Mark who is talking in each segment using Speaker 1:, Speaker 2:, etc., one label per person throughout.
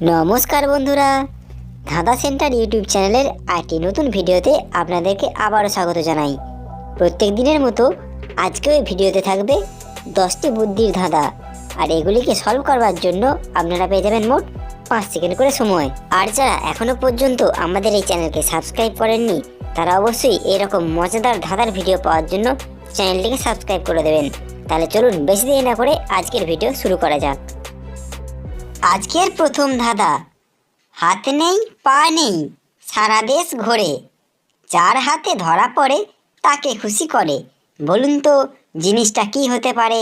Speaker 1: নমস্কার বন্ধুরা, ধাঁধা সেন্টার ইউটিউব চ্যানেলের আরেকটি নতুন ভিডিওতে আপনাদেরকে আবারও স্বাগত জানাই। প্রত্যেক দিনের মতো আজকেও এই ভিডিওতে থাকবে 10টি বুদ্ধির ধাঁধা, আর এগুলিকে সলভ করবার জন্য আপনারা পেয়ে যাবেন মোট 5 সেকেন্ড করে সময়। আর যারা এখনও পর্যন্ত আমাদের এই চ্যানেলকে সাবস্ক্রাইব করেননি তারা অবশ্যই এরকম মজাদার ধাঁধার ভিডিও পাওয়ার জন্য চ্যানেলটিকে সাবস্ক্রাইব করে দেবেন। তাহলে চলুন বেশি দেরি না করে আজকের ভিডিও শুরু করা যাক। আজকের প্রথম ধাঁধা, হাত নেই পা নেই সারা দেশ ঘোরে, যার হাতে ধরা পড়ে তাকে খুশি করে, বলুন তো জিনিসটা কি হতে পারে?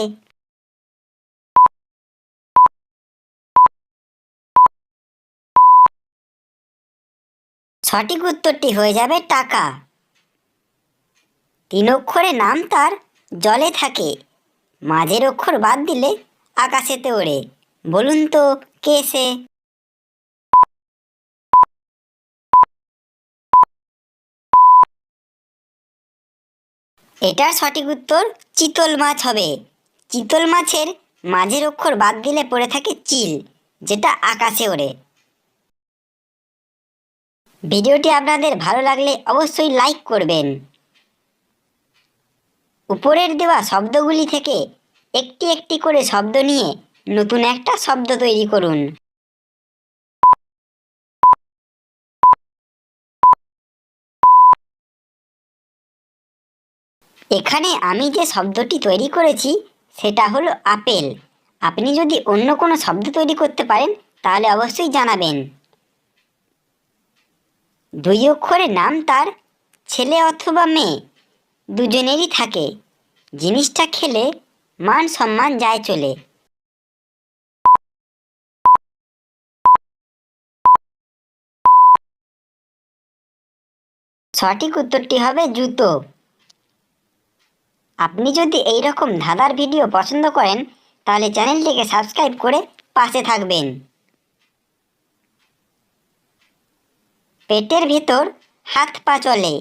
Speaker 1: সঠিক উত্তরটি হয়ে যাবে টাকা। 3 অক্ষরে নাম তার, জলে থাকে, মাঝের অক্ষর বাদ দিলে আকাশেতে ওড়ে, বলুন তো কে সে? এটার সঠিক উত্তর চিতল মাছ হবে। চিতল মাছের মাঝের অক্ষর বাদ দিলে পড়ে থাকে চিল, যেটা আকাশে ওড়ে। ভিডিওটি আপনাদের ভালো লাগলে অবশ্যই লাইক করবেন। উপরের দেওয়া শব্দগুলি থেকে একটি একটি করে শব্দ নিয়ে নতুন একটা শব্দ তৈরি করুন। এখানে আমি যে শব্দটি তৈরি করেছি সেটা হলো আপেল। আপনি যদি অন্য কোনো শব্দ তৈরি করতে পারেন তাহলে অবশ্যই জানাবেন। 2 অক্ষরে নাম তার, ছেলে অথবা মেয়ে দুজনেরই থাকে, জিনিসটা খেলে মান সম্মান যায় চলে। সঠিক উত্তরটি হবে জুতো। আপনি যদি এই রকম ধাঁধার ভিডিও পছন্দ করেন তাহলে চ্যানেলটিকে সাবস্ক্রাইব করে পাশে থাকবেন। পেটের ভেতর হাত পা চলে,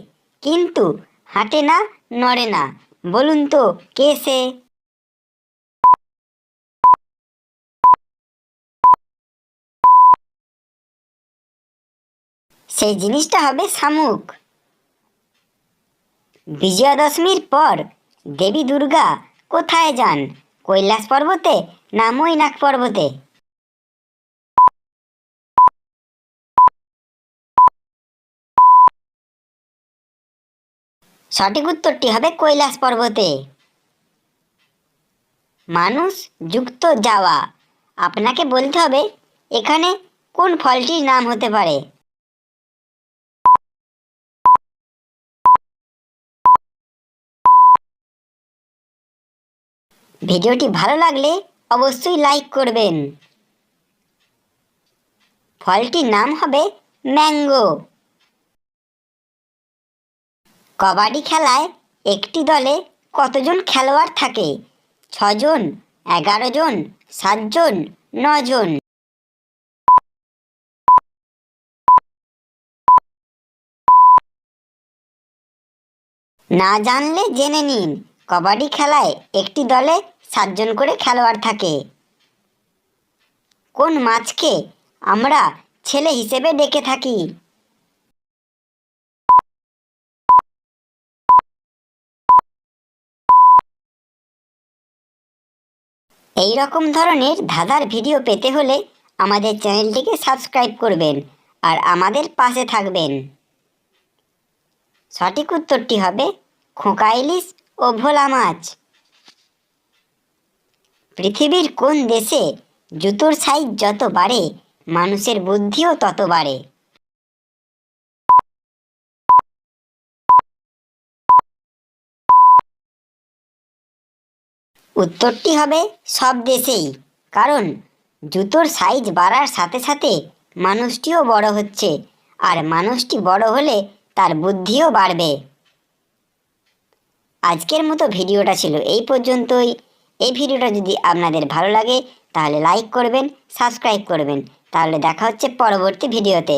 Speaker 1: কিন্তু হাঁটে না, নড়ে না, বলুন তো কে সে? সেই জিনিসটা হবে শামুক। বিজয়া দশমীর পর দেবী দুর্গা কোথায় যান? কৈলাস পর্বতে না মৈনাক পর্বতে? সঠিক উত্তরটি হবে কৈলাস পর্বতে। মানুষ যুক্ত যাওয়া, আপনাকে বলতে হবে এখানে কোন ফলটির নাম হতে পারে? ভিডিওটি ভালো লাগলে অবশ্যই লাইক করবেন। ফলটির নাম হবে ম্যাঙ্গো। কবাডি খেলায় একটি দলে কতজন খেলোয়াড় থাকে? 6 জন, 11 জন, 7 জন, 9 জন? না জানলে জেনে নিন, কবাডি খেলায় একটি দলে 7 জন করে খেলোয়াড় থাকে। কোন মাছকে আমরা ছেলে হিসেবে ডেকে থাকি? এই রকম ধরনের ধাঁধার ভিডিও পেতে হলে আমাদের চ্যানেলটিকে সাবস্ক্রাইব করবেন আর আমাদের পাশে থাকবেন। সঠিক উত্তরটি হবে খোকা ইলিশ ও ভোলা মাছ। পৃথিবীর কোন দেশে জুতোর সাইজ যত বাড়ে মানুষের বুদ্ধিও তত বাড়ে? উত্তরটি হবে সব দেশেই, কারণ জুতোর সাইজ বাড়ার সাথে সাথে মানুষটিও বড় হচ্ছে, আর মানুষটি বড় হলে তার বুদ্ধিও বাড়বে। আজকের মতো ভিডিওটা ছিল এই পর্যন্তই। এই ভিডিওটা যদি আপনাদের ভালো লাগে তাহলে লাইক করবেন, সাবস্ক্রাইব করবেন। তাহলে দেখা হচ্ছে পরবর্তী ভিডিওতে।